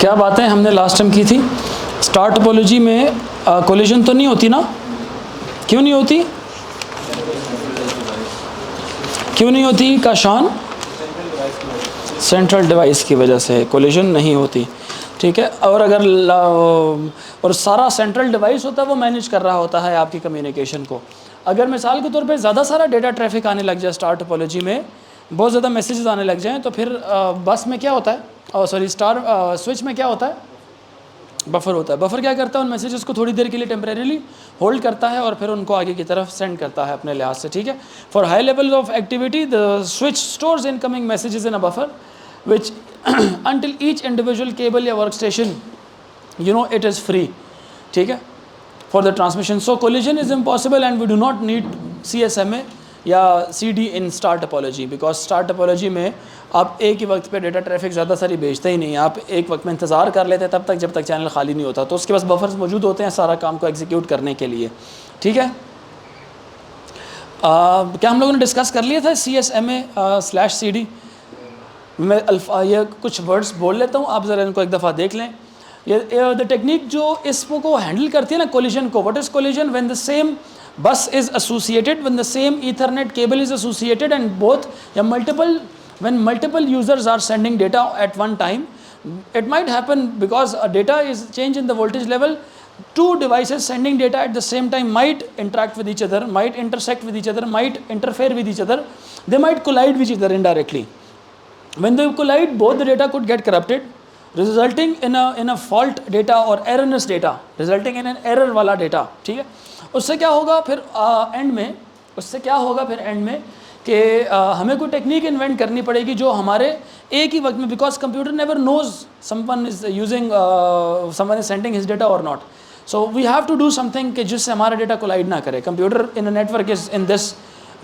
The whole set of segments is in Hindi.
क्या बातें हमने लास्ट टाइम की थी। स्टार टोपोलॉजी में कोलिजन तो नहीं होती ना? क्यों नहीं होती? क्यों नहीं होती काशान? सेंट्रल डिवाइस की वजह से कोलिजन नहीं होती, ठीक है। और अगर और सारा सेंट्रल डिवाइस होता है वो मैनेज कर रहा होता है आपकी कम्युनिकेशन को। अगर मिसाल के तौर पे ज़्यादा सारा डेटा ट्रैफिक आने लग जाए, स्टार टोपोलॉजी में बहुत ज़्यादा मैसेजेस आने लग जाएं, तो फिर बस में क्या होता है, स्विच में क्या होता है? बफर होता है। बफर क्या करता है? उन मैसेजेस को थोड़ी देर के लिए टेम्परेरीली होल्ड करता है और फिर उनको आगे की तरफ सेंड करता है अपने लिहाज से, ठीक है। For high level of activity the switch stores incoming messages in a buffer which until each individual cable या workstation it is free, ठीक है, for the transmission. So collision is impossible and we do not need CSMA या CD in star topology because star topology में आप एक ही वक्त पे डेटा ट्रैफिक ज़्यादा सारी भेजते ही नहीं। आप एक वक्त में इंतज़ार कर लेते हैं तब तक जब तक चैनल खाली नहीं होता, तो उसके पास बफर्स मौजूद होते हैं सारा काम को एग्जीक्यूट करने के लिए, ठीक है। क्या हम लोगों ने डिस्कस कर लिया था CSMA/CD? मैं ये कुछ वर्ड्स बोल लेता हूँ, आप ज़रा इनको एक दफ़ा देख लें। ये द टेक्निक जो इसको हैंडल करती है ना कोलिजन को। What is collision? When the same बस is associated, when the same Ethernet cable is associated and both या when multiple users are sending data at one time. It might happen because data is change in the voltage level. Two devices sending data at the same time might interact with each other, might intersect with each other, might interfere with each other. They might collide with each other indirectly. When they collide, both the data could get corrupted, resulting in a fault data or erroneous data, resulting in an error वाला data, ठीक है। उससे क्या होगा फिर एंड में कि हमें कोई टेक्निक इन्वेंट करनी पड़ेगी जो हमारे एक ही वक्त में, because computer never knows someone is using someone is sending his data or not, so we have to do something कि जिससे हमारा डेटा कोलाइड ना करे। Computer in a network is in this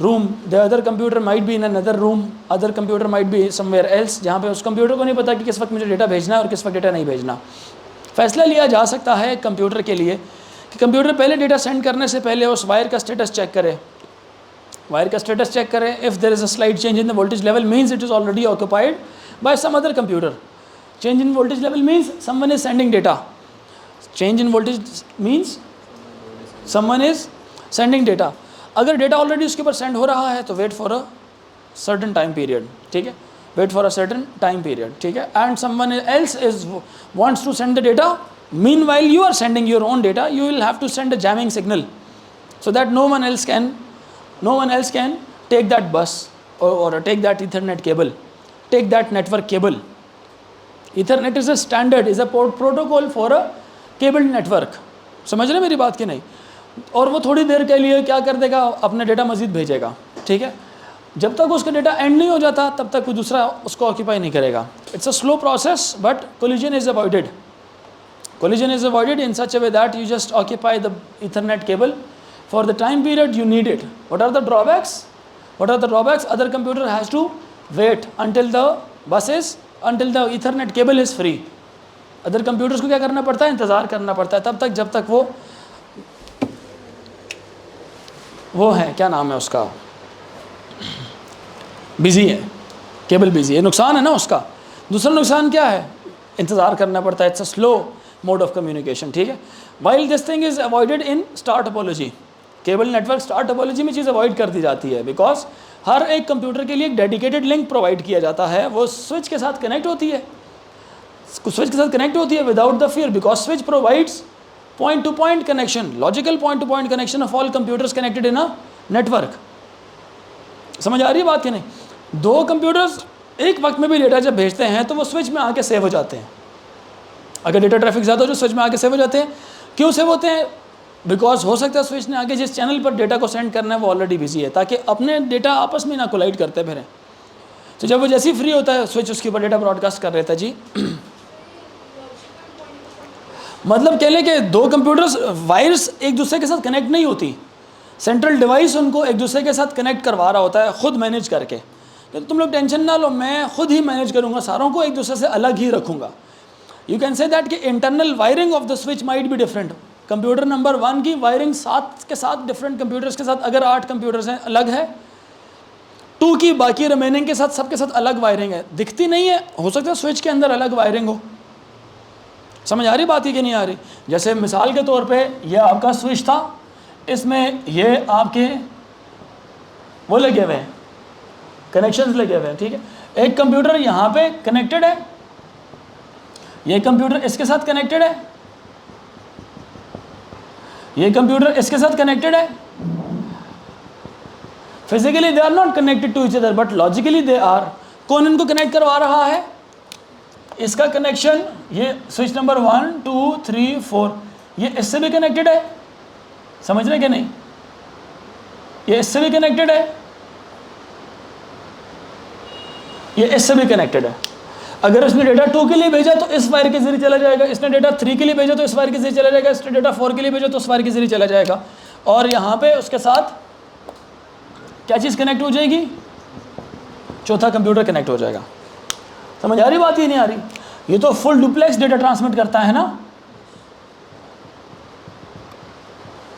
room, the other computer might be in another room, other computer might be somewhere else, जहाँ पे उस कंप्यूटर को नहीं पता कि किस वक्त मुझे डेटा भेजना है और किस वक्त डेटा नहीं भेजना। फैसला लिया जा सकता है कंप्यूटर के लिए कि कंप्यूटर पहले डेटा सेंड करने से पहले उस वायर का स्टेटस चेक करे, if there is a slight change in the voltage level means it is already occupied by some other computer. Change in voltage level means someone is sending data. Change in voltage means someone is sending data. अगर डेटा ऑलरेडी उसके ऊपर सेंड हो रहा है तो wait for a certain time period, ठीक है, wait for a certain time period, ठीक है। And someone else is wants to send the data, meanwhile you are sending your own data, you will have to send a jamming signal so that no one else can take that bus or take that Ethernet cable, take that network cable. Ethernet is a standard, is a protocol for a cable network. समझ रहे मेरी बात कि नहीं? और वो थोड़ी देर के लिए क्या कर देगा, अपना डेटा मज़ीद भेजेगा, ठीक है। जब तक उसका डेटा एंड नहीं हो जाता तब तक कोई दूसरा उसको ऑक्यूपाई नहीं करेगा। It's a slow process but collision is avoided. Collision is avoided in such a way that you just occupy the Ethernet cable for the time period you need it. What are the drawbacks? Other computer has to wait until the Ethernet cable is free. Other computers को क्या करना पड़ता है? इंतज़ार करना पड़ता है तब तक जब तक वो है, क्या नाम है उसका, बिजी है, केबल बिजी है। नुकसान है ना उसका। दूसरा नुकसान क्या है? इंतज़ार करना पड़ता है। It's a slow mode of communication, ठीक है। While this thing is avoided in star topology, cable network star topology में चीज़ अवॉइड कर दी जाती है बिकॉज हर एक कंप्यूटर के लिए एक डेडिकेटेड लिंक प्रोवाइड किया जाता है। वो स्विच के साथ कनेक्ट होती है without the fear, because switch provides point two point connection, logical point two point connection of all computers connected in a network. समझ आ रही है बात कि नहीं? दो कंप्यूटर्स एक वक्त में भी डेटा जब भेजते हैं तो वो स्विच में आके सेव हो जाते हैं। अगर डेटा ट्रैफिक ज़्यादा हो जो स्विच में आके सेव हो जाते हैं। क्यों सेव होते हैं? बिकॉज हो सकता है स्विच ने आगे जिस चैनल पर डेटा को सेंड करना है वो ऑलरेडी बिजी है, ताकि अपने डेटा आपस में ना कोलाइड करते फिरें। तो जब वो जैसे ही फ्री होता है स्विच उसके ऊपर डेटा ब्रॉडकास्ट कर देता है जी। मतलब कह लें कि दो कंप्यूटर्स वायर्स एक दूसरे के साथ कनेक्ट नहीं होती, सेंट्रल डिवाइस उनको एक दूसरे के साथ कनेक्ट करवा रहा होता है खुद मैनेज करके। तो तुम लोग टेंशन ना लो, मैं खुद ही मैनेज करूँगा, सारों को एक दूसरे से अलग ही रखूँगा। यू कैन से दैट कि internal wiring of the switch might be different. Computer number 1 की वायरिंग 7 के साथ डिफरेंट कंप्यूटर्स के साथ, अगर 8 कंप्यूटर्स हैं अलग है। 2 की बाकी रिमेनिंग के साथ सबके साथ अलग वायरिंग है, दिखती नहीं है, हो सकता है स्विच के अंदर अलग वायरिंग हो, समझ आ रही बात ही कि नहीं आ रही? जैसे मिसाल के तौर पे ये आपका स्विच था, इसमें ये आपके वो लगे हुए हैं, कनेक्शंस लगे हुए हैं, ठीक है। एक कंप्यूटर यहाँ पे कनेक्टेड है, ये कंप्यूटर इसके साथ कनेक्टेड है, ये कंप्यूटर इसके साथ कनेक्टेड है। Physically they are not connected to each other but logically they are. कौन इनको कनेक्ट करवा रहा है? इसका कनेक्शन, ये स्विच नंबर 1 2 3 4 ये इससे भी कनेक्टेड है, समझ रहे कि नहीं? ये इससे भी कनेक्टेड है, ये इससे भी कनेक्टेड है। अगर इसने डेटा 2 के लिए भेजा तो इस वायर के जरिए चला जाएगा, इसने डेटा 3 के लिए भेजा तो इस वायर के जरिए चला जाएगा, इसने डेटा 4 के लिए भेजा तो उस वायर के जरिए चला जाएगा। और यहाँ पे उसके साथ क्या चीज़ कनेक्ट हो जाएगी? चौथा कंप्यूटर कनेक्ट हो जाएगा। समझ आ रही बात? ही नहीं आ रही? ये तो फुल डुप्लेक्स डेटा ट्रांसमिट करता है ना।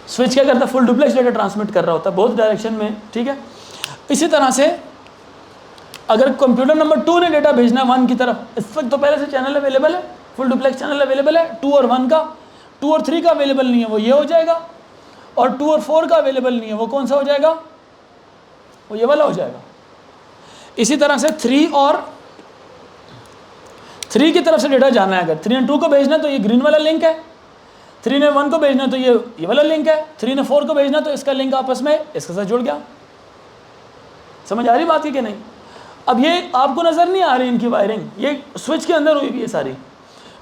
स्विच क्या करता है? फुल डुप्लेक्स डेटा ट्रांसमिट कर रहा होता है बोथ डायरेक्शन में, ठीक है। इसी तरह से अगर कंप्यूटर नंबर 2 ने डेटा भेजना 1 की तरफ, इस वक्त तो पहले से चैनल अवेलेबल है, फुल डुप्लेक्स चैनल अवेलेबल है 2 और 1 का। 2 और 3 का अवेलेबल नहीं है, वो ये हो जाएगा। और 2 और 4 का अवेलेबल नहीं है, वो कौन सा हो जाएगा? वो ये वाला हो जाएगा। इसी तरह से 3 और 3 की तरफ से डेटा जाना है, अगर 3 ने 2 को भेजना तो ये ग्रीन वाला लिंक है, 3 ने 1 को भेजना तो ये वाला लिंक है, 3 ने 4 को भेजना तो इसका लिंक आपस में इसके साथ जुड़ गया। समझ आ रही बात है कि नहीं? अब ये आपको नज़र नहीं आ रही इनकी वायरिंग, ये स्विच के अंदर हुई भी है सारी।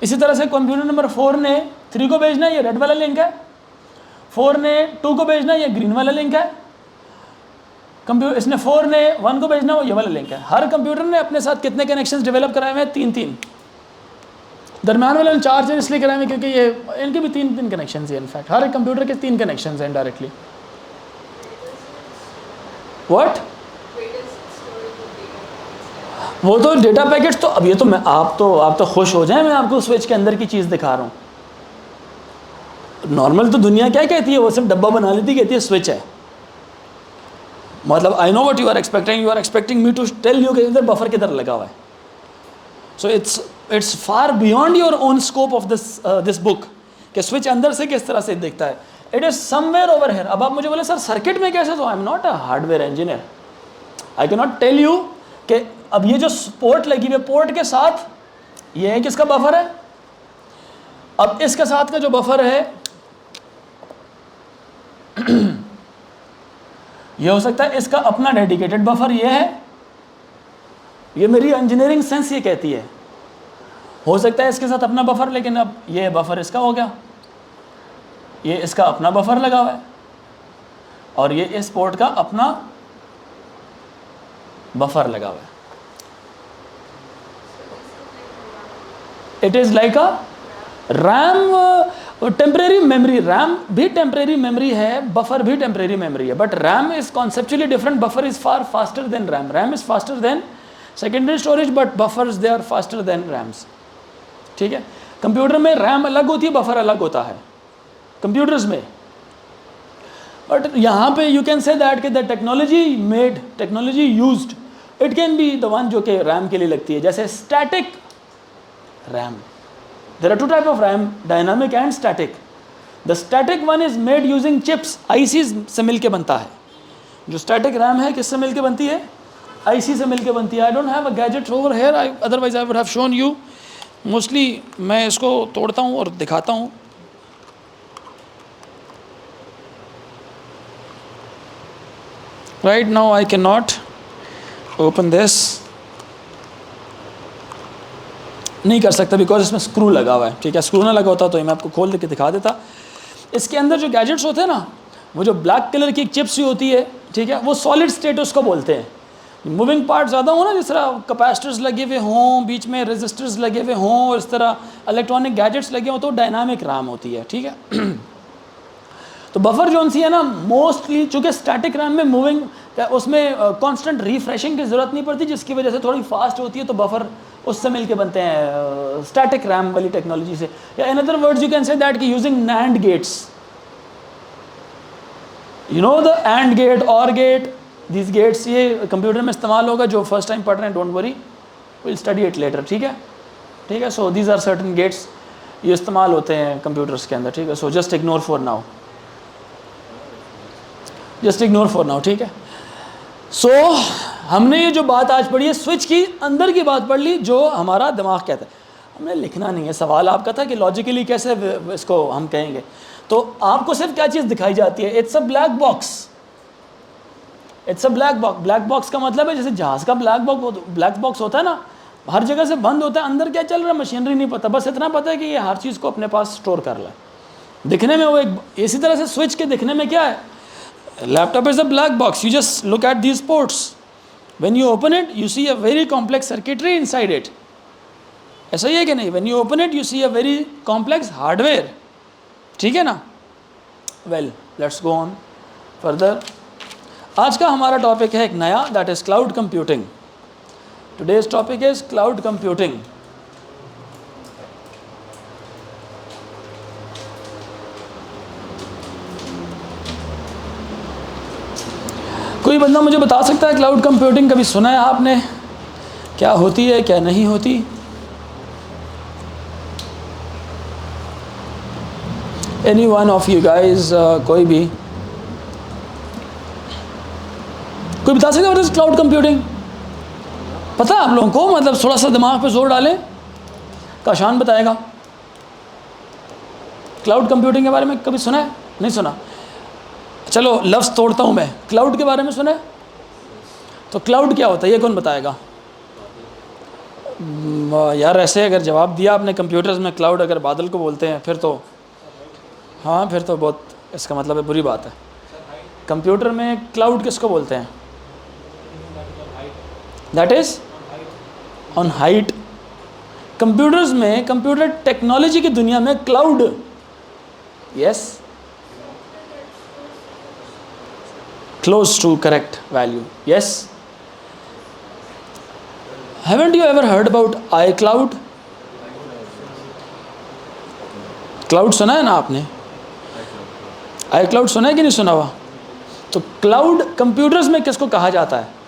इसी तरह से कंप्यूटर नंबर 4 ने 3 को भेजना, ये रेड वाला लिंक है, 4 ने 2 को भेजना, ये ग्रीन वाला लिंक है, इसने 4 ने 1 को भेजना, वो ये वाला लिंक है। हर कंप्यूटर ने अपने साथ कितने कनेक्शंस डेवलप कराए हुए हैं? 3-3। दरम्यान वाले 4 इसलिए कराए हुए क्योंकि ये इनके भी 3-3 कनेक्शन है। इनफैक्ट हर एक कंप्यूटर के 3 कनेक्शन हैं इनडायरेक्टली। व्हाट? वो तो डेटा पैकेट्स तो अब ये तो मैं आप तो खुश हो जाएं, मैं आपको स्विच के अंदर की चीज़ दिखा रहा हूँ। नॉर्मल तो दुनिया क्या कहती है, वो सिर्फ डब्बा बना लेती, कहती है स्विच है। मतलब I know what you are expecting me to tell you कि इधर बफर किधर लगा हुआ है। So it's far beyond your own scope of this book कि स्विच अंदर से किस तरह से दिखता है। It is somewhere over here. अब आप मुझे बोले सर सर्किट में कैसे? तो I am not a hardware engineer, I can not tell you कि अब ये जो पोर्ट लगी हुई है, पोर्ट के साथ ये है किसका बफर है। अब इसके साथ का जो बफर है ये हो सकता है इसका अपना डेडिकेटेड बफर ये है, ये मेरी इंजीनियरिंग सेंस ये कहती है। हो सकता है इसके साथ अपना बफर, लेकिन अब ये बफर इसका हो गया, ये इसका अपना बफर लगा हुआ है और ये इस पोर्ट का अपना बफर लगा हुआ है। It is like a RAM, temporary memory. RAM भी टेम्परेरी मेमोरी है, बफर भी टेम्परेरी मेमोरी है, but RAM is conceptually different. Buffer is far faster than RAM. RAM is faster than secondary storage, but buffers they are faster than RAMs. ठीक है, कंप्यूटर में रैम अलग होती है, बफर अलग होता है कंप्यूटर्स में। बट यहाँ पे यू कैन से दैट कि the technology used it can be the one जो कि रैम के लिए लगती है। जैसे static RAM, there are two type of RAM, dynamic and static. The static one is made using chips, ICs से मिलके बनता है। जो static RAM है किससे मिलके बनती है? IC से मिलके बनती है। I don't have a gadget over here, otherwise I would have shown you. Mostly मैं इसको तोड़ता हूँ और दिखाता हूँ। Right now I cannot open this. नहीं कर सकता बिकॉज इसमें स्क्रू लगा हुआ है। ठीक है, स्क्रू ना लगा होता तो मैं आपको खोल के दिखा देता। इसके अंदर जो गैजेट्स होते हैं ना, वो जो ब्लैक कलर की एक चिप्स ही होती है, ठीक है, वो सॉलिड स्टेट उसको बोलते हैं। मूविंग पार्ट ज़्यादा हो ना, जिस तरह कैपेसिटर्स लगे हुए हों, बीच में रेजिस्टर्स लगे हुए हों, और इस तरह इलेक्ट्रॉनिक गैजेट्स लगे हों, तो डायनामिक रैम होती है। ठीक है तो बफर जो सी है ना, मोस्टली चूँकि स्टैटिक रैम में मूविंग, उसमें कांस्टेंट रिफ्रेशिंग की ज़रूरत नहीं पड़ती, जिसकी वजह से थोड़ी फास्ट होती है, तो बफर उससे मिलके बनते हैं स्टैटिक रैम वाली टेक्नोलॉजी से। या in other words you can say that कि using NAND gates, you know the AND gate, OR gate, this gates, ये कंप्यूटर में इस्तेमाल होगा। जो फर्स्ट टाइम पढ़ रहे हैं, don't worry, will study it later. ठीक है, ठीक है। So these are certain gates ये इस्तेमाल होते हैं कंप्यूटर्स के अंदर, ठीक है। So just ignore for now, just ignore for now, ठीक है। सो हमने ये जो बात आज पढ़ी है स्विच की अंदर की बात पढ़ ली, जो हमारा दिमाग कहता है। हमने लिखना नहीं है। सवाल आपका था कि लॉजिकली कैसे इसको हम कहेंगे, तो आपको सिर्फ क्या चीज़ दिखाई जाती है? It's a black box, it's a black box. Black box का मतलब है जैसे जहाज़ का ब्लैक बॉक्स होता है ना, हर जगह से बंद होता है, अंदर क्या चल रहा है मशीनरी नहीं पता, बस इतना पता है कि ये हर चीज़ को अपने पास स्टोर कर ले। दिखने में वो एक, इसी तरह से स्विच के दिखने में क्या है? Laptop is a black box, you just look at these ports, when you open it you see a very complex circuitry inside it. ऐसा ही है कि नहीं? When you open it you see a very complex hardware, ठीक है ना। Well, let's go on further. आज का हमारा टॉपिक है एक नया, that is cloud computing. Today's topic is cloud computing. कोई बंदा मुझे बता सकता है क्लाउड कंप्यूटिंग कभी सुना है आपने? क्या होती है, क्या नहीं होती? Any one of you guys, कोई भी, कोई बता सकता है क्लाउड कंप्यूटिंग? पता है आप लोगों को? मतलब थोड़ा सा दिमाग पे जोर डालें। काशान बताएगा। क्लाउड कंप्यूटिंग के बारे में कभी सुना है? नहीं सुना? चलो लफ्ज़ तोड़ता हूँ मैं। क्लाउड के बारे में सुना है? तो क्लाउड क्या होता है ये कौन बताएगा? यार ऐसे अगर जवाब दिया आपने कंप्यूटर्स में क्लाउड अगर बादल को बोलते हैं फिर तो, हाँ फिर तो बहुत, इसका मतलब है बुरी बात है। कंप्यूटर में क्लाउड किसको बोलते हैं? That is on height. Computers में, कंप्यूटर टेक्नोलॉजी की दुनिया में cloud, yes, close to correct value, yes. Haven't you ever heard about iCloud? Cloud सुना है ना आपने? आई क्लाउड सुना है कि नहीं सुना हुआ? तो क्लाउड कंप्यूटर्स में किसको कहा जाता है?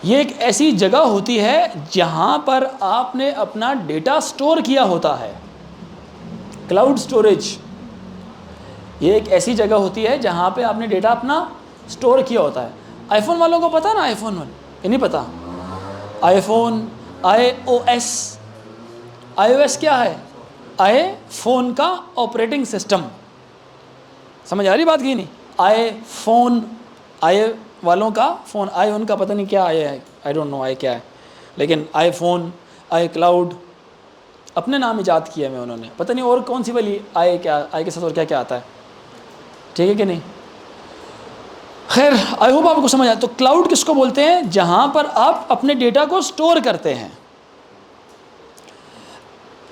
ये एक ऐसी जगह होती है जहाँ पर आपने अपना डेटा स्टोर किया होता है। क्लाउड स्टोरेज, ये एक ऐसी जगह होती है जहाँ पे आपने डेटा अपना स्टोर किया होता है। आईफोन वालों को पता ना? आईफोन वाले, ये नहीं पता? आईफोन, iOS, iOS क्या है? आईफोन का ऑपरेटिंग सिस्टम। समझ आ रही बात की नहीं? आईफोन, आई वालों का फोन, आई उनका पता नहीं क्या आया है, आई डोंट नो आई क्या है, लेकिन आईफोन, आई क्लाउड अपने नाम इजाद किया है उन्होंने, पता नहीं और कौन सी वाली आई, क्या आई के साथ और क्या क्या आता है, ठीक है कि नहीं? खैर, आई होप आपको समझ आया। तो क्लाउड किसको बोलते हैं? जहाँ पर आप अपने डेटा को स्टोर करते हैं,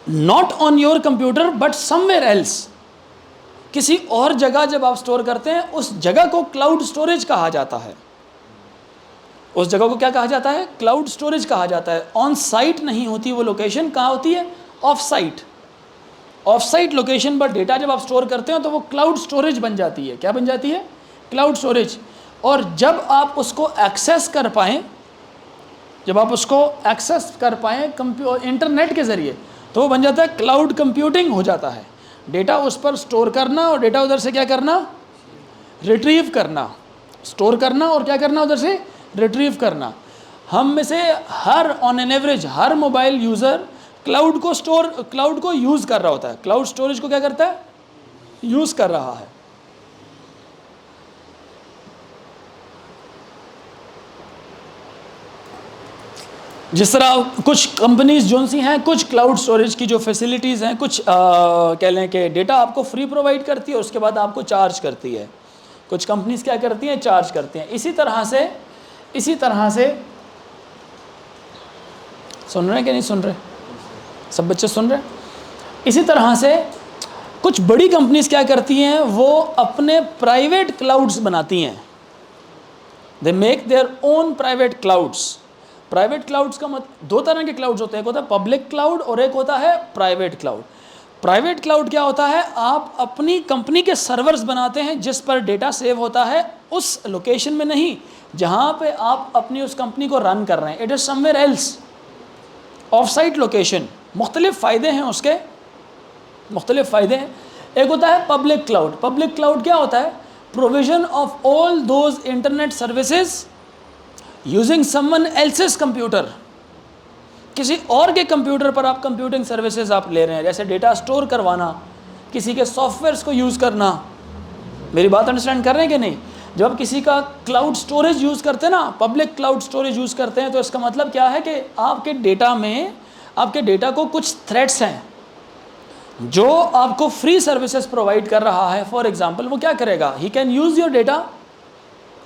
not on your computer but somewhere else. किसी और जगह जब आप स्टोर करते हैं उस जगह को क्लाउड स्टोरेज कहा जाता है। उस जगह को क्या कहा जाता है? क्लाउड स्टोरेज कहा जाता है। ऑन साइट नहीं होती वो लोकेशन, कहाँ होती है? Of site. Of site location पर डेटा जब आप स्टोर करते हो तो वो क्लाउड स्टोरेज बन जाती है। क्या बन जाती है? Cloud storage. और जब आप उसको एक्सेस कर पाएँ, जब आप उसको एक्सेस कर पाएँ इंटरनेट के ज़रिए, तो वो बन जाता है क्लाउड कंप्यूटिंग हो जाता है। डेटा उस पर स्टोर करना और डेटा उधर से क्या करना? रिट्रीव करना। स्टोर करना और क्या करना? उधर से रिट्रीव करना। हम में से हर, ऑन एन एवरेज, हर मोबाइल यूज़र क्लाउड को यूज़ कर रहा होता है। क्लाउड स्टोरेज को क्या करता है? यूज़ कर रहा है। जिस तरह कुछ कंपनीज जो सी हैं, कुछ क्लाउड स्टोरेज की जो फैसिलिटीज़ हैं, कुछ कह लें कि डेटा आपको फ्री प्रोवाइड करती है, उसके बाद आपको चार्ज करती है। कुछ कंपनीज क्या करती हैं? चार्ज करती हैं। इसी तरह से सुन रहे हैं कि नहीं सुन रहे? सब बच्चे सुन रहे हैं? इसी तरह से कुछ बड़ी कंपनीज क्या करती हैं? वो अपने प्राइवेट क्लाउड्स बनाती हैं। They make their own private clouds. Private clouds का दो तरह के क्लाउड्स होते हैं, एक होता है पब्लिक क्लाउड और एक होता है प्राइवेट क्लाउड। प्राइवेट क्लाउड क्या होता है? आप अपनी कंपनी के सर्वर्स बनाते हैं जिस पर डेटा सेव होता है उस लोकेशन में नहीं जहाँ पे आप अपनी उस कंपनी को रन कर रहे हैं। It is somewhere else, of site location. मुख्तलिफ फ़ायदे हैं उसके, मुख्तलिफ फ़ायदे हैं। एक होता है पब्लिक क्लाउड। पब्लिक क्लाउड क्या होता है? Provision of all those internet services using someone else's computer. किसी और के कंप्यूटर पर आप कंप्यूटिंग सर्विसेज आप ले रहे हैं, जैसे डेटा स्टोर करवाना, किसी के सॉफ्टवेयर्स को यूज़ करना। मेरी बात अंडरस्टैंड कर रहे हैं कि नहीं? जब आप किसी का क्लाउड स्टोरेज यूज़ करते हैं ना, पब्लिक क्लाउड स्टोरेज यूज़ करते हैं, तो इसका मतलब क्या है कि आपके डेटा में, आपके डेटा को कुछ थ्रेट्स हैं जो आपको फ्री सर्विसेज प्रोवाइड कर रहा है। फॉर एग्जांपल, वो क्या करेगा? He can use your data,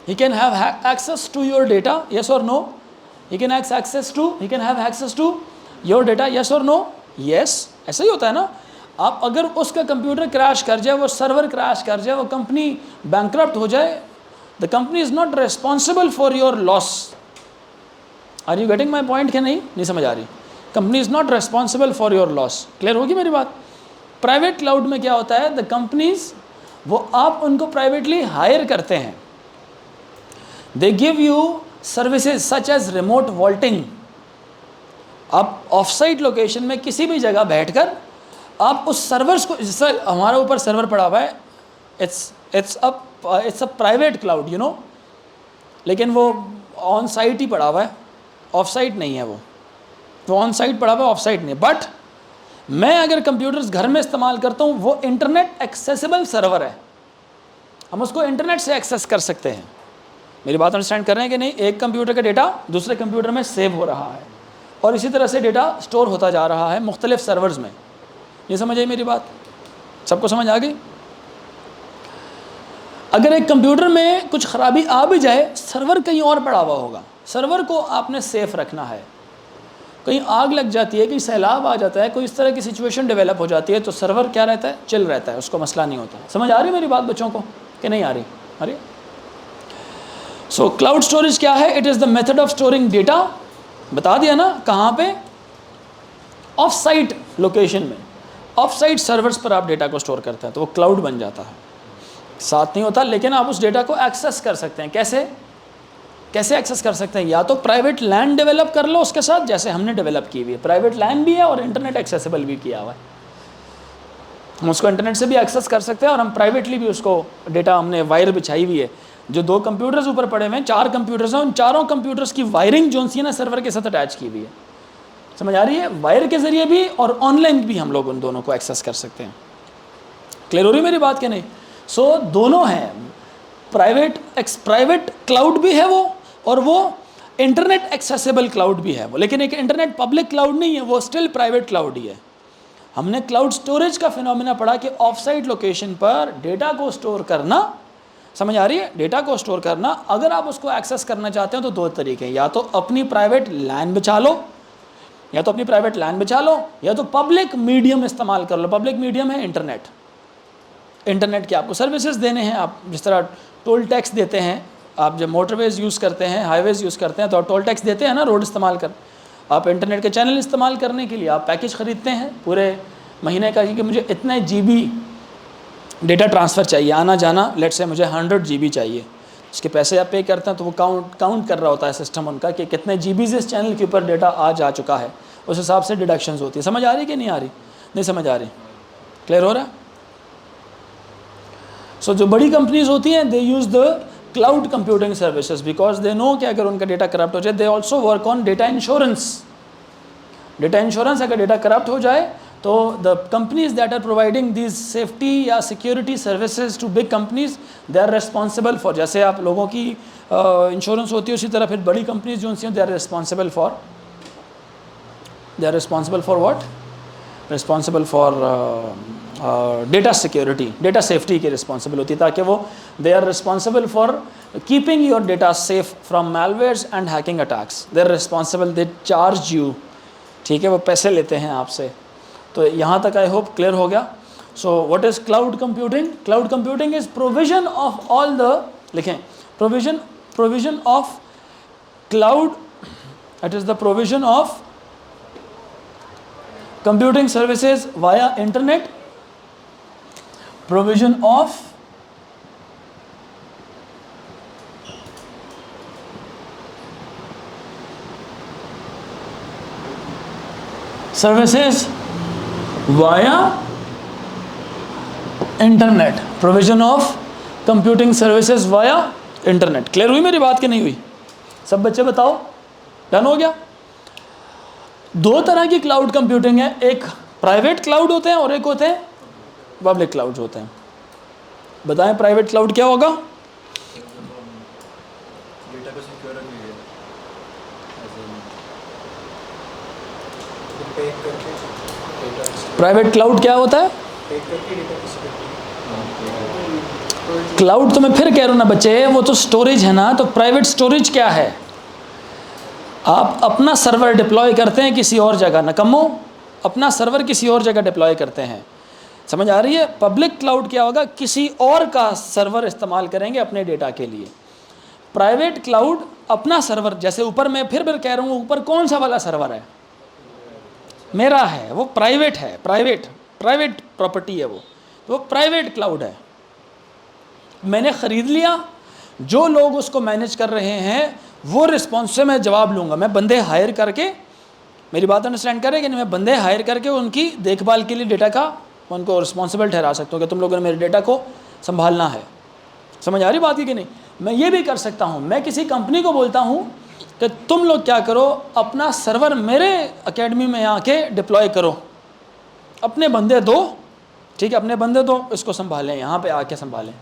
he can have access to your data, yes or no? He can have access to your data, yes or no? Yes, ऐसा ही होता है ना। आप अगर उसका कंप्यूटर क्रैश कर जाए, वो सर्वर क्रैश कर जाए, वो कंपनी बैंकरप्ट हो जाए, the company is not responsible for your loss. Are you getting my point? क्या नहीं समझ आ रही? Company is not responsible for your loss. Clear होगी मेरी बात? प्राइवेट क्लाउड में क्या होता है? द कंपनीज, वो आप उनको प्राइवेटली हायर करते हैं, they give you services such as remote vaulting. आप ऑफ साइट लोकेशन में किसी भी जगह बैठकर आप उस सर्वर्स को, जैसे हमारे ऊपर सर्वर पड़ा हुआ है, it's a private cloud, you know, लेकिन वो ऑन साइट ही पड़ा हुआ है, ऑफ साइट नहीं है। वो ऑन साइट पड़ा हुआ है, ऑफ साइट नहीं। बट मैं अगर कंप्यूटर्स घर में इस्तेमाल करता हूँ, वो इंटरनेट एक्सेसिबल सर्वर है, हम उसको इंटरनेट से एक्सेस कर सकते हैं। मेरी बात अंडरस्टैंड कर रहे हैं कि नहीं? एक कंप्यूटर का डेटा दूसरे कंप्यूटर में सेव हो रहा है और इसी तरह से डेटा स्टोर होता जा रहा है मुख्तलिफ सर्वर्स में। ये समझ आई मेरी बात? सबको समझ आ गई? अगर एक कंप्यूटर में कुछ ख़राबी आ भी जाए, सर्वर कहीं और पड़ा हुआ होगा, सर्वर को आपने सेफ रखना है। कहीं आग लग जाती है, कहीं सैलाब आ जाता है, कोई इस तरह की सिचुएशन डेवलप हो जाती है, तो सर्वर क्या रहता है? चिल रहता है, उसको मसला नहीं होता। समझ आ रही मेरी बात बच्चों को कि नहीं आ रही? आ रही? सो क्लाउड स्टोरेज क्या है? It is the method of storing data. बता दिया ना कहाँ पे? ऑफ साइट लोकेशन में, ऑफ साइट सर्वर्स पर आप डेटा को स्टोर करते हैं, तो वो क्लाउड बन जाता है। साथ नहीं होता, लेकिन आप उस डेटा को एक्सेस कर सकते हैं। कैसे एक्सेस कर सकते हैं? या तो प्राइवेट लैंड डेवलप कर लो उसके साथ, जैसे हमने डेवलप की हुई है, प्राइवेट लैंड भी है और इंटरनेट एक्सेसिबल भी किया हुआ है। हम उसको इंटरनेट से भी एक्सेस कर सकते हैं और हम प्राइवेटली भी उसको डेटा, हमने वायर बिछाई हुई है। जो 2 कंप्यूटर्स ऊपर पड़े हुए हैं, 4 कंप्यूटर्स हैं, उन चारों कंप्यूटर्स की वायरिंग जो सी है ना, सर्वर के साथ अटैच की हुई है। समझ आ रही है? वायर के ज़रिए भी और ऑनलाइन भी हम लोग उन दोनों को एक्सेस कर सकते हैं। क्लियर हो रही मेरी बात कि नहीं? सो दोनों हैं, प्राइवेट क्लाउड भी है वो, और वो इंटरनेट एक्सेसिबल क्लाउड भी है वो, लेकिन एक इंटरनेट पब्लिक क्लाउड नहीं है, वो स्टिल प्राइवेट क्लाउड ही है। हमने क्लाउड स्टोरेज का फिनोमेना पढ़ा कि ऑफ साइट लोकेशन पर डेटा को स्टोर करना। समझ आ रही है? डेटा को स्टोर करना, अगर आप उसको एक्सेस करना चाहते हो तो 2 तरीके हैं, या तो अपनी प्राइवेट लैन बिछा लो, या तो पब्लिक मीडियम इस्तेमाल कर लो। पब्लिक मीडियम है इंटरनेट के आपको सर्विसेज देने हैं। आप जिस तरह टोल टैक्स देते हैं, आप जब मोटरवेज़ यूज़ करते हैं, हाईवेज़ यूज़ करते हैं, तो आप टोल टैक्स देते हैं ना रोड इस्तेमाल कर। आप इंटरनेट के चैनल इस्तेमाल करने के लिए आप पैकेज ख़रीदते हैं पूरे महीने का, कि मुझे इतने GB डेटा ट्रांसफ़र चाहिए, आना जाना, लेट से मुझे 100 GB चाहिए। उसके पैसे आप पे करते हैं, तो वो काउंट कर रहा होता है सिस्टम उनका कि कितने GB इस चैनल के ऊपर डेटा आ जा चुका है, उस हिसाब से डिडक्शंस होती है। समझ आ रही कि नहीं आ रही? नहीं समझ आ रही? क्लियर हो रहा है? सो जो बड़ी कंपनीज होती हैं, they use the cloud computing services because they know कि अगर उनका डेटा करप्ट हो जाए, they also work on data insurance. अगर डेटा करप्ट हो जाए, तो the companies that are providing these safety या security services to big companies, they are responsible for, जैसे आप लोगों की इंश्योरेंस होती है, उसी तरह फिर बड़ी कंपनीज जो उनसे, they are responsible for what? Responsible for data security, data safety की रिस्पॉन्सिबल होती है, ताकि वो they are responsible for keeping your data safe from malwares and hacking attacks. They are responsible, they charge you, ठीक है, वो पैसे लेते हैं आपसे। तो यहाँ तक आई होप क्लियर हो गया। So what is cloud computing? Cloud computing is provision of all the, लिखें, provision of cloud, it is the provision of computing services via internet, provision of services via internet, provision of computing services via internet. Clear हुई मेरी बात कि नहीं हुई? सब बच्चे बताओ, डन हो गया? दो तरह की क्लाउड कंप्यूटिंग है, एक प्राइवेट क्लाउड होते हैं और एक होते हैं पब्लिक क्लाउड होते हैं। बताएं प्राइवेट क्लाउड क्या होगा? प्राइवेट क्लाउड क्या होता है? क्लाउड तो मैं फिर कह रहा हूँ ना बच्चे, वो तो स्टोरेज है ना। तो प्राइवेट स्टोरेज क्या है? आप अपना सर्वर डिप्लॉय करते हैं किसी और जगह, नकम्मो, अपना सर्वर किसी और जगह डिप्लॉय करते हैं। समझ आ रही है? पब्लिक क्लाउड क्या होगा? किसी और का सर्वर इस्तेमाल करेंगे अपने डेटा के लिए। प्राइवेट क्लाउड अपना सर्वर, जैसे ऊपर मैं फिर कह रहा हूँ, ऊपर कौन सा वाला सर्वर है? मेरा है, वो प्राइवेट है, प्राइवेट प्रॉपर्टी है वो प्राइवेट क्लाउड है। मैंने ख़रीद लिया, जो लोग उसको मैनेज कर रहे हैं वो रिस्पॉन्स से मैं जवाब लूँगा। मैं बंदे हायर करके, मेरी बात अंडरस्टैंड करें कि नहीं, मैं बंदे हायर करके उनकी देखभाल के लिए डेटा का उनको रिस्पॉन्सिबल ठहरा सकता हूँ कि तुम लोगों ने मेरे डेटा को संभालना है। समझ आ रही बात है कि नहीं? मैं ये भी कर सकता हूँ, मैं किसी कंपनी को बोलता हूँ कि तुम लोग क्या करो, अपना सर्वर मेरे एकेडमी में आके डिप्लॉय करो, अपने बंदे दो, ठीक है, अपने बंदे दो, इसको संभालें, यहाँ पे आके संभालें।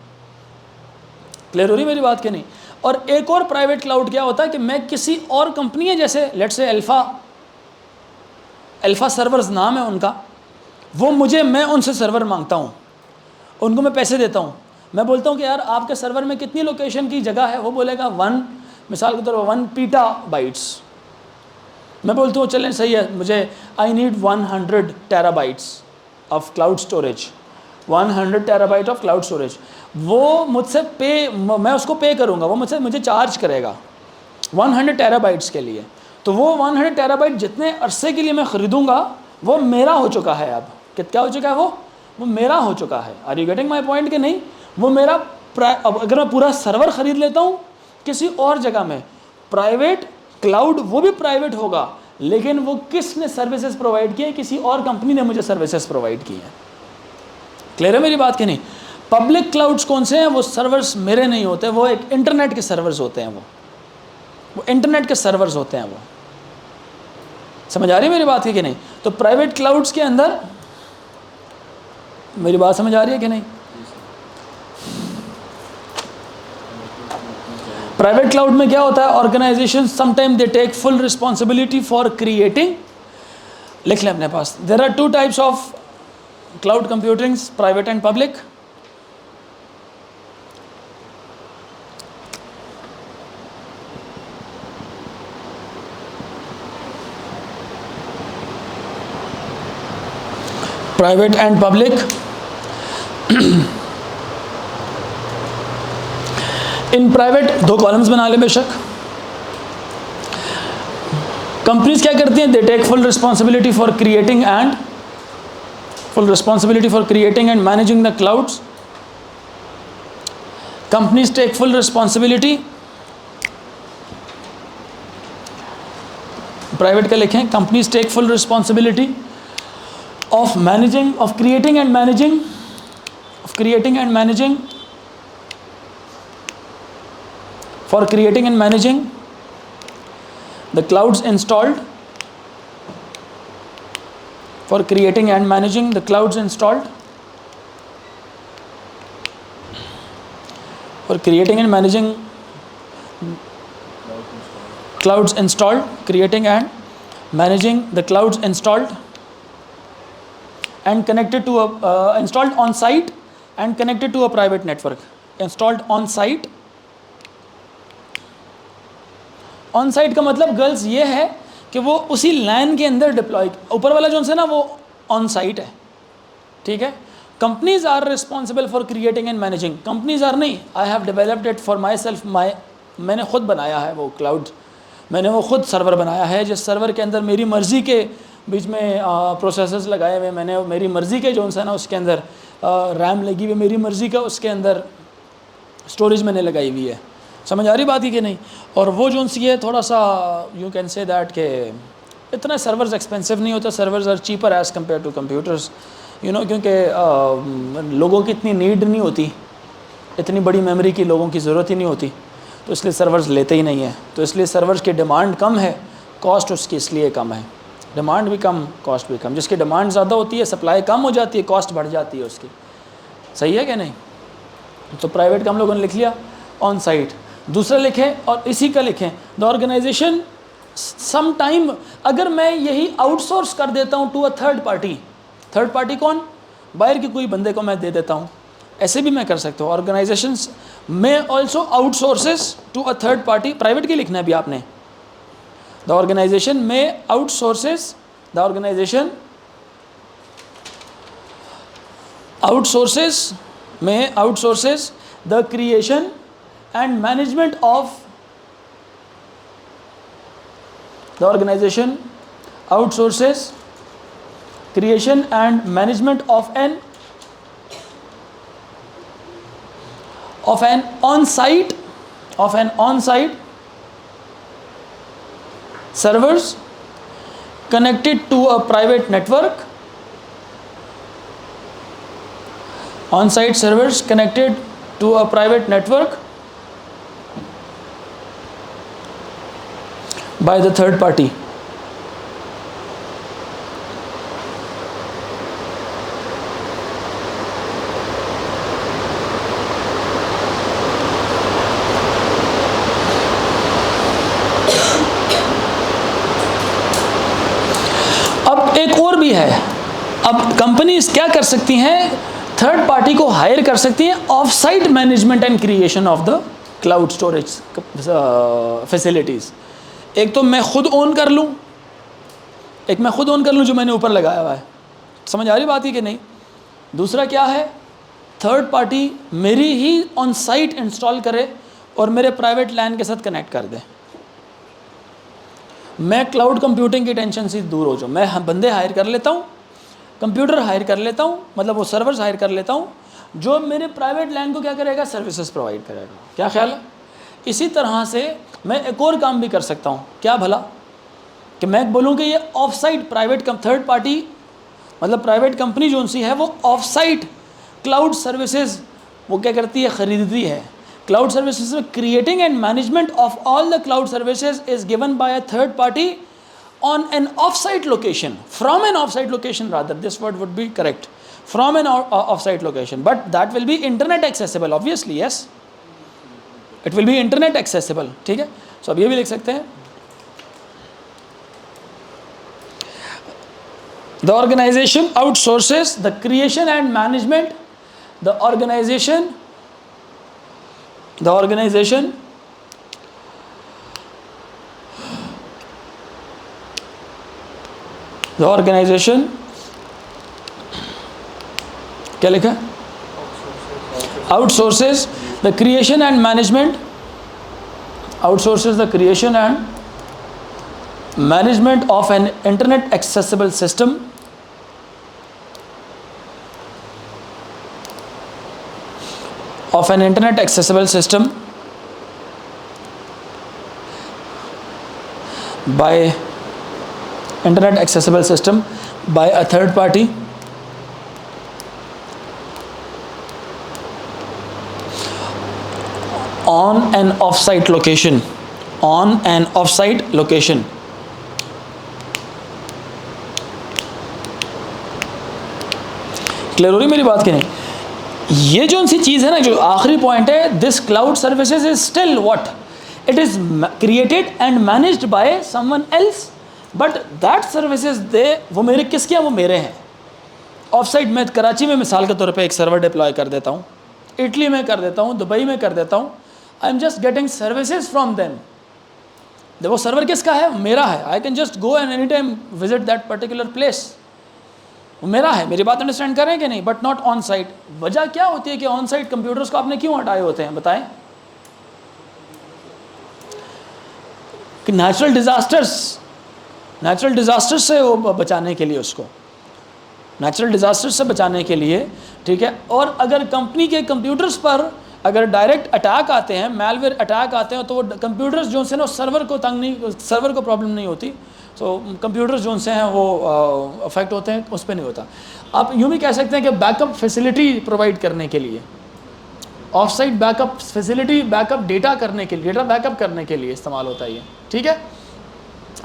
क्लियर हो रही मेरी बात कि नहीं? और एक और प्राइवेट क्लाउड क्या होता है कि मैं किसी और कंपनी है, जैसे लेट्स से अल्फा सर्वर्स नाम है उनका, वो मुझे, मैं उनसे सर्वर मांगता हूँ, उनको मैं पैसे देता हूँ। मैं बोलता हूँ कि यार आपके सर्वर में कितनी लोकेशन की जगह है? वो बोलेगा 1, मिसाल के तौर पर 1 पीटाबाइट्स। मैं बोलता हूँ चलें सही है, मुझे I need 100 terabytes of cloud storage, 100 terabyte of cloud storage. वो मुझसे मैं उसको पे करूँगा, वो मुझे चार्ज करेगा 100 टेराबाइट्स के लिए। तो वो 100 टेराबाइट जितने अरसे के लिए मैं ख़रीदूँगा वो मेरा हो चुका है। अब क्या हो चुका है? वो मेरा हो चुका है। Are you getting my point कि नहीं? वो मेरा अब अगर मैं पूरा सर्वर ख़रीद लेता हूँ किसी और जगह में, प्राइवेट क्लाउड वो भी प्राइवेट होगा, लेकिन वो किसने सर्विसेज प्रोवाइड किए? किसी और कंपनी ने मुझे सर्विसेज प्रोवाइड की हैं। क्लियर है मेरी बात कि नहीं? पब्लिक क्लाउड्स कौन से हैं? वो सर्वर्स मेरे नहीं होते, वो एक इंटरनेट के सर्वर्स होते हैं। वो इंटरनेट के सर्वर्स होते हैं। वो समझ आ रही है मेरी बात कि नहीं? तो प्राइवेट क्लाउड्स के अंदर, मेरी बात समझ आ रही है कि नहीं? प्राइवेट क्लाउड में क्या होता है? Organisation sometime they take full responsibility for creating, लिख लें अपने पास, there are 2 types of cloud computing, private and public. Private and public. In private 2 columns बना ले बेशक। कंपनीज क्या करती हैं? They take full responsibility for creating and managing the clouds. Companies take full responsibility, private का लिखें, companies take full responsibility of creating and managing for creating and managing the clouds installed, for creating and managing the clouds installed, for creating and managing clouds installed, creating and managing the clouds installed and connected to a installed on site and connected to a private network. Installed on site, on site का मतलब गर्ल्स ये है कि वो उसी लैन के अंदर डिप्लॉय, ऊपर वाला जो है ना वो ऑन साइट है, ठीक है। Companies are responsible for creating and managing, companies are नहीं, I have developed it for myself, मैंने खुद बनाया है वो क्लाउड, मैंने वो खुद सर्वर बनाया है जिस सर्वर के अंदर मेरी मर्ज़ी के बीच में प्रोसेसर्स लगाए हुए, मैंने मेरी मर्ज़ी के जो है ना उसके अंदर रैम लगी हुई, मेरी मर्ज़ी का उसके अंदर स्टोरेज मैंने लगाई हुई है। समझ आ रही बात ही कि नहीं। और वो जो सी है थोड़ा सा यू कैन से दैट के इतना सर्वर्स एक्सपेंसिव नहीं होता, servers are cheaper as compare to computers, क्योंकि लोगों की इतनी नीड नहीं होती, इतनी बड़ी मेमोरी की लोगों की ज़रूरत ही नहीं होती, तो इसलिए सर्वर्स लेते ही नहीं है। तो इसलिए सर्वर्स की डिमांड कम है, कॉस्ट उसकी इसलिए कम है। डिमांड भी कम, कॉस्ट भी कम। जिसकी डिमांड ज़्यादा होती है, सप्लाई कम हो जाती है, कॉस्ट बढ़ जाती है उसकी। सही है कि नहीं? तो प्राइवेट का हम लोगों ने लिख लिया, ऑन साइट। दूसरा लिखें और इसी का लिखें, द ऑर्गेनाइजेशन सम टाइम, अगर मैं यही आउटसोर्स कर देता हूँ to a third party, third party कौन? बाहर के कोई बंदे को मैं दे देता हूँ, ऐसे भी मैं कर सकता हूँ। ऑर्गेनाइजेशंस में also outsources to a third party, private की लिखना है भी आपने। द ऑर्गेनाइजेशन में आउटसोर्सेस, द ऑर्गेनाइजेशन आउटसोर्सेस में outsources the creation and management of, the organisation outsources creation and management of an on-site servers connected to a private network, on-site servers connected to a private network by the third party. एक और भी है, अब कंपनीज क्या कर सकती हैं, थर्ड पार्टी को हायर कर सकती हैं of site management and creation of the cloud storage facilities. एक तो मैं खुद ओन कर लूँ, जो मैंने ऊपर लगाया हुआ है, समझ आ रही बात है कि नहीं? दूसरा क्या है, थर्ड पार्टी मेरी ही ऑन साइट इंस्टॉल करे और मेरे प्राइवेट लैन के साथ कनेक्ट कर दे। मैं क्लाउड कंप्यूटिंग की टेंशन से दूर हो जाऊँ, मैं बंदे हायर कर लेता हूँ, कंप्यूटर हायर कर लेता हूँ, मतलब वो सर्वर्स हायर कर लेता हूँ, जो मेरे प्राइवेट लैन को क्या करेगा, सर्विसेज प्रोवाइड करेगा। क्या ख्याल है? इसी तरह से मैं एक और काम भी कर सकता हूँ, क्या भला, कि मैं बोलूँ कि ये of site private third party, मतलब प्राइवेट कंपनी जो सी है वो ऑफ साइट क्लाउड सर्विसेज वो क्या करती है, ख़रीदती है। क्लाउड सर्विसेज में creating and management of all the cloud services is given by a third party on an off-site location, from an off-site location rather, this word would be correct, from an off-site location, but that will be internet accessible obviously, yes, it will be internet accessible, ठीक है? So अब ये भी लिख सकते हैं, the organization outsources the creation and management, the organization क्या लिखा, outsources the creation and management, outsources the creation and management of an internet accessible system, by internet accessible system by a third party on an off-site location, clear हो रही मेरी बात कि नहीं? ये जो सी चीज़ है ना, जो आखिरी पॉइंट है, this cloud services is still what, it is created and managed by someone else, but that services they, वो मेरे किसके हैं, वो मेरे हैं। ऑफ साइट मैं कराची में मिसाल के तौर पे एक सर्वर डिप्लॉय कर देता हूँ, इटली में कर देता हूँ, दुबई में कर देता हूँ, I am just getting services from them. वो सर्वर किसका है, मेरा है। I can just go and any time visit that particular place, वो मेरा है। मेरी बात अंडरस्टैंड करें कि नहीं? But not on site. वजह क्या होती है कि ऑन साइट कंप्यूटर्स को आपने क्यों हटाए होते हैं, बताएं? कि नेचुरल डिज़ास्टर्स से वो बचाने के लिए, उसको नेचुरल डिज़ास्टर्स से बचाने के लिए, ठीक है। और अगर कंपनी के कंप्यूटर्स पर अगर डायरेक्ट अटैक आते हैं, मैलवेयर अटैक आते हैं, तो वो कंप्यूटर्स जो से ना सर्वर को तंग नहीं, सर्वर को प्रॉब्लम नहीं होती, सो कंप्यूटर्स जो से हैं वो अफेक्ट होते हैं, उस पर नहीं होता। आप यूँ भी कह सकते हैं कि बैकअप फैसिलिटी प्रोवाइड करने के लिए, of site backup facility, backup data करने के लिए, डेटा बैकअप करने के लिए इस्तेमाल होता है ये, ठीक है।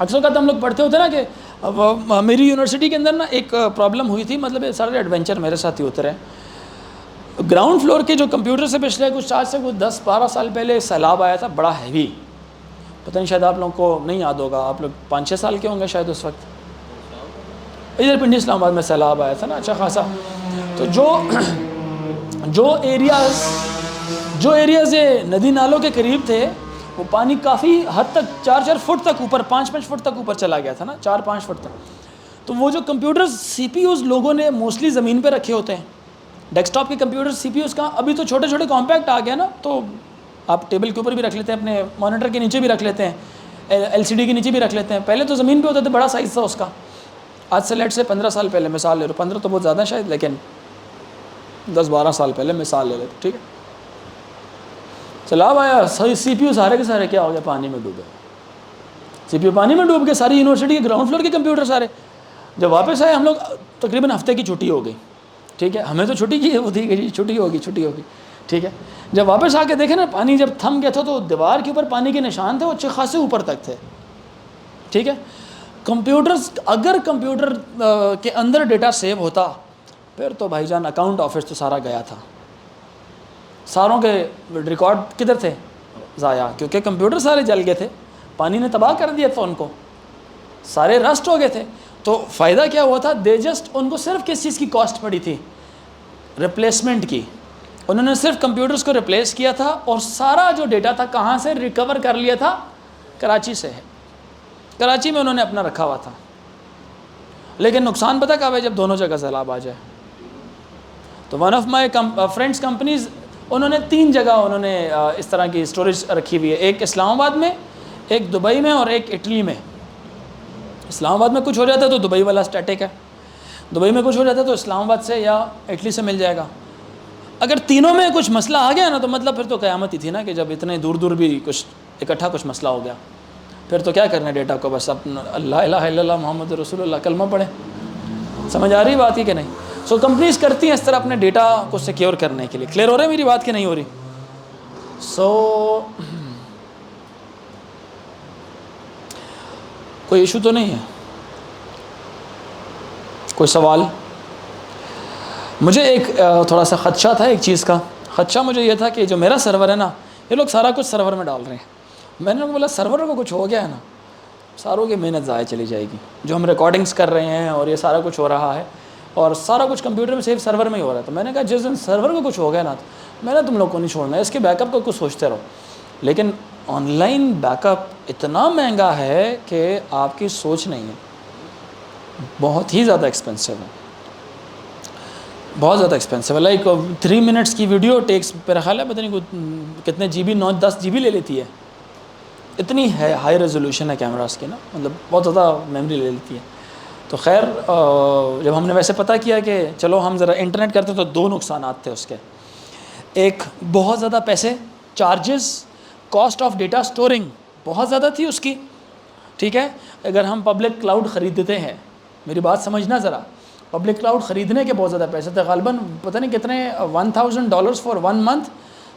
अक्सर का हम लोग पढ़ते होते ना कि अब मेरी यूनिवर्सिटी के अंदर ना एक प्रॉब्लम हुई थी, मतलब ये सारे एडवेंचर मेरे साथ ही होते रहे। ग्राउंड फ्लोर के जो कंप्यूटर से पिछले कुछ आज से कुछ 10-12 साल पहले सैलाब आया था, बड़ा हैवी, पता नहीं शायद आप लोगों को नहीं याद होगा, आप लोग 5-6 साल के होंगे शायद उस वक्त। इधर पिंडी इस्लामाबाद में सैलाब आया था ना अच्छा खासा। तो जो एरियाज़ ये नदी नालों के करीब थे, वो पानी काफ़ी हद तक 4-4 फुट तक ऊपर, 5-5 फुट तक ऊपर चला गया था ना, 4-5 फुट तक। तो वो जो कंप्यूटर्स CPUs लोगों ने मोस्टली ज़मीन पे रखे होते हैं, डेस्कटॉप के कंप्यूटर CPUs का, अभी तो छोटे छोटे कॉम्पैक्ट आ गया ना, तो आप टेबल के ऊपर भी रख लेते हैं, अपने मॉनिटर के नीचे भी रख लेते हैं, LCD के नीचे भी रख लेते हैं। पहले तो ज़मीन पे होते थे, बड़ा साइज़ था उसका। आज से लेट से 15 साल पहले मिसाल ले लो, 15 तो बहुत ज़्यादा शायद, लेकिन 10-12 साल पहले मिसाल ले लो, ठीक है। सैलाब आया, सही CPU सारे के सारे क्या हो गया, पानी में डूबे। CPU पानी में डूब के सारी यूनिवर्सिटी के ग्राउंड फ्लोर के कंप्यूटर सारे। जब वापस आए हम लोग, तकरीबन हफ्ते की छुट्टी हो गई, ठीक है, हमें तो छुट्टी की है, वो थी कि छुट्टी होगी, ठीक है। जब वापस आके देखे ना, पानी जब थम गया था, तो दीवार के ऊपर पानी के निशान थे, वो अच्छे खासे ऊपर तक थे, ठीक है। कंप्यूटर्स, अगर कंप्यूटर के अंदर डेटा सेव होता, फिर तो भाईजान अकाउंट ऑफिस तो सारा गया था, सारों के रिकॉर्ड किधर थे, ज़ाया, क्योंकि कंप्यूटर सारे जल गए थे, पानी ने तबाह कर दिया था उनको, सारे रस्ट हो गए थे। तो फ़ायदा क्या हुआ था, उनको सिर्फ किस चीज़ की कॉस्ट पड़ी थी, रिप्लेसमेंट की। उन्होंने सिर्फ कंप्यूटर्स को रिप्लेस किया था, और सारा जो डेटा था कहाँ से रिकवर कर लिया था, कराची से है, कराची में उन्होंने अपना रखा हुआ था। लेकिन नुकसान पता कब है, जब दोनों जगह सैलाब आ जाए। तो one of my friends companies, उन्होंने 3 जगह उन्होंने इस तरह की स्टोरेज रखी हुई है, एक इस्लामाबाद में, एक दुबई में, और एक इटली में। इस्लामाबाद में कुछ हो जाता है तो दुबई वाला स्टैटिक है, दुबई में कुछ हो जाता है तो इस्लामाबाद से या इटली से मिल जाएगा। अगर तीनों में कुछ मसला आ गया ना, तो मतलब फिर तो क़यामत ही थी ना, कि जब इतने दूर दूर भी कुछ इकट्ठा कुछ मसला हो गया, फिर तो क्या करना डेटा को, बस अपना अल्लाह इलाहा इल्लल्लाह मोहम्मद रसूलुल्लाह कलमा पढ़े। समझ आ रही बात ही कि नहीं। सो कंपनीज करती हैं इस तरह अपने डेटा को सिक्योर करने के लिए। क्लियर हो रहा है मेरी बात कि नहीं हो रही? सो कोई इशू तो नहीं है, कोई सवाल? मुझे एक थोड़ा सा ख़दशा था, एक चीज़ का ख़दशा मुझे ये था कि जो मेरा सर्वर है ना, ये लोग सारा कुछ सर्वर में डाल रहे हैं। मैंने उनको बोला सर्वर को कुछ हो गया है ना, सारों की मेहनत ज़ाया चली जाएगी। जो हम रिकॉर्डिंग्स कर रहे हैं और ये सारा कुछ हो रहा है, और सारा कुछ कंप्यूटर में सेव सर्वर में ही हो रहा है। तो मैंने कहा जिस दिन सर्वर को कुछ हो गया ना, तो मैंने तुम लोग को नहीं छोड़ना है, इसके बैकअप को कुछ सोचते रहो। लेकिन ऑनलाइन बैकअप इतना महंगा है कि आपकी सोच नहीं है, बहुत ही ज़्यादा एक्सपेंसिव है, बहुत ज़्यादा एक्सपेंसिव है। लाइक 3 मिनट्स की वीडियो टेक्स मेरा ख्याल है पता नहीं कितने GB, 9-10 GB ले लेती है। इतनी है हाई रेजोल्यूशन है कैमरास की ना, मतलब बहुत ज़्यादा मेमोरी ले लेती है। तो खैर जब हमने वैसे पता किया कि चलो हम ज़रा इंटरनेट करते, तो 2 नुकसान थे उसके। एक, बहुत ज़्यादा पैसे, charges, cost of data storing बहुत ज़्यादा थी उसकी, ठीक है। अगर हम पब्लिक क्लाउड ख़रीदते हैं, मेरी बात समझना ज़रा, पब्लिक क्लाउड ख़रीदने के बहुत ज़्यादा पैसे थे, ग़ालिबन पता नहीं कितने, $1000 फॉर 1 मंथ,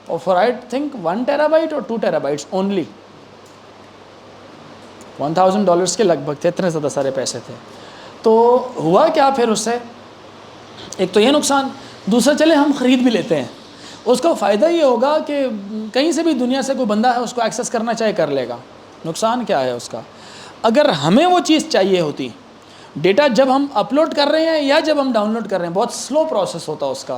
और फॉर आई थिंक 1 टेराबाइट और 2 टेराबाइट्स ओनली, $1000 के लगभग थे, इतने ज़्यादा सारे पैसे थे। तो हुआ क्या फिर उससे, एक तो ये नुकसान, दूसरा चले हम ख़रीद भी लेते हैं, उसका फ़ायदा ये होगा कि कहीं से भी दुनिया से कोई बंदा है उसको एक्सेस करना चाहे कर लेगा। नुकसान क्या है उसका, अगर हमें वो चीज़ चाहिए होती, डेटा जब हम अपलोड कर रहे हैं या जब हम डाउनलोड कर रहे हैं, बहुत स्लो प्रोसेस होता है उसका,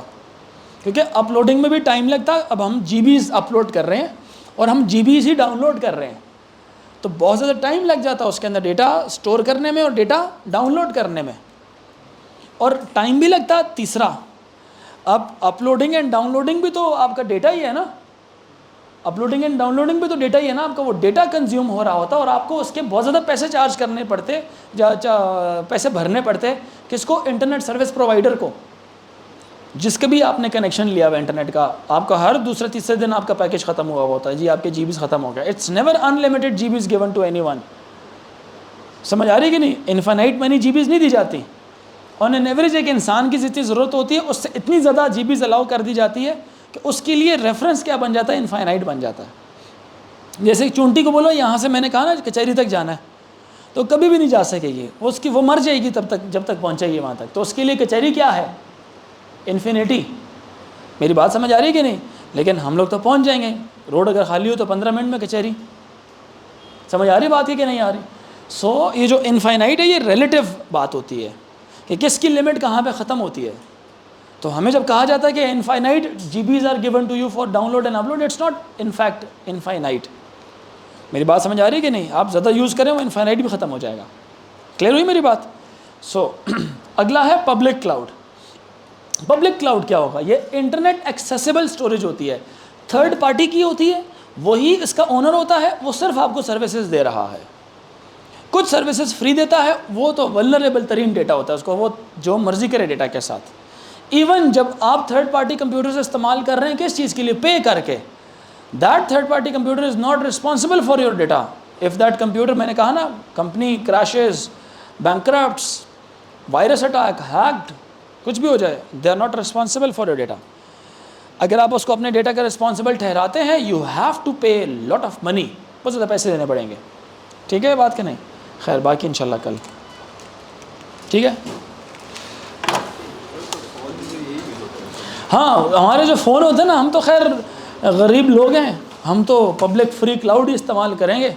क्योंकि अपलोडिंग में भी टाइम लगता है। अब हम GBs अपलोड कर रहे हैं और हम GBs ही डाउनलोड कर रहे हैं, तो बहुत ज़्यादा टाइम लग जाता है उसके अंदर डेटा स्टोर करने में और डेटा डाउनलोड करने में, और टाइम भी लगता है। तीसरा, अब अपलोडिंग एंड डाउनलोडिंग भी तो आपका डेटा ही है ना, अपलोडिंग एंड डाउनलोडिंग भी तो डेटा ही है ना आपका, वो डेटा कंज्यूम हो रहा होता है और आपको उसके बहुत ज़्यादा पैसे चार्ज करने पड़ते, पैसे भरने पड़ते किसको, इंटरनेट सर्विस प्रोवाइडर को। जिसका भी आपने कनेक्शन लिया हुआ इंटरनेट का, आपका हर दूसरे तीसरे दिन आपका पैकेज ख़त्म हुआ होता है जी, आपके जीबीज़ ख़त्म हो गया। It's never unlimited GBs given to anyone. समझ आ रही कि नहीं? इन्फाइनाइट मनी जीबीज़ नहीं दी जाती। ऑन एन एवरेज एक इंसान की जितनी ज़रूरत होती है उससे इतनी ज़्यादा जीबीज़ अलाउ कर दी जाती है कि उसके लिए रेफरेंस क्या बन जाता है? इन्फाइनाइट बन जाता है। जैसे चूंटी को बोलो यहाँ से मैंने कहा ना कचहरी तक जाना है, तो कभी भी नहीं जा सकेगी वो मर जाएगी तब तक जब तक पहुँचेगी वहाँ तक। तो उसके लिए कचहरी क्या है? इन्फिनिटी। मेरी बात समझ आ रही है कि नहीं? लेकिन हम लोग तो पहुँच जाएंगे, रोड अगर खाली हो तो 15 मिनट में कचहरी। समझ आ रही बात है कि नहीं आ रही? सो ये जो इनफाइनाइट है ये रिलेटिव बात होती है कि किसकी लिमिट कहाँ पे ख़त्म होती है। तो हमें जब कहा जाता है कि infinite GBs are given to you for download and upload, it's not in fact infinite. मेरी बात समझ आ रही है कि नहीं? आप ज़्यादा यूज़ करें वो इनफाइनाइट भी ख़त्म हो जाएगा। क्लियर हुई मेरी बात? सो अगला है पब्लिक क्लाउड। पब्लिक क्लाउड क्या होगा? ये इंटरनेट एक्सेसिबल स्टोरेज होती है, थर्ड पार्टी की होती है, वही इसका ओनर होता है, वो सिर्फ आपको सर्विसेज दे रहा है। कुछ सर्विसेज फ्री देता है, वो तो वल्नरेबल तरीन डेटा होता है, उसको वो जो मर्जी करे डेटा के साथ। इवन जब आप थर्ड पार्टी कंप्यूटर्स इस्तेमाल कर रहे हैं किस चीज़ के लिए? पे करके, that third party computer is not responsible for your data. If that computer, मैंने कहा ना, company crashes, bankrupts, virus attack, hacked, कुछ भी हो जाए, they are not responsible for your data. अगर आप उसको अपने डेटा का रिस्पॉन्सिबल ठहराते हैं, you have to pay lot of money, बहुत ज़्यादा पैसे देने पड़ेंगे। ठीक है बात कि नहीं? खैर बाकी इंशाल्लाह कल। ठीक है। हाँ, हमारे जो फ़ोन होते हैं ना, हम तो खैर गरीब लोग हैं, हम तो पब्लिक फ्री क्लाउड ही इस्तेमाल करेंगे।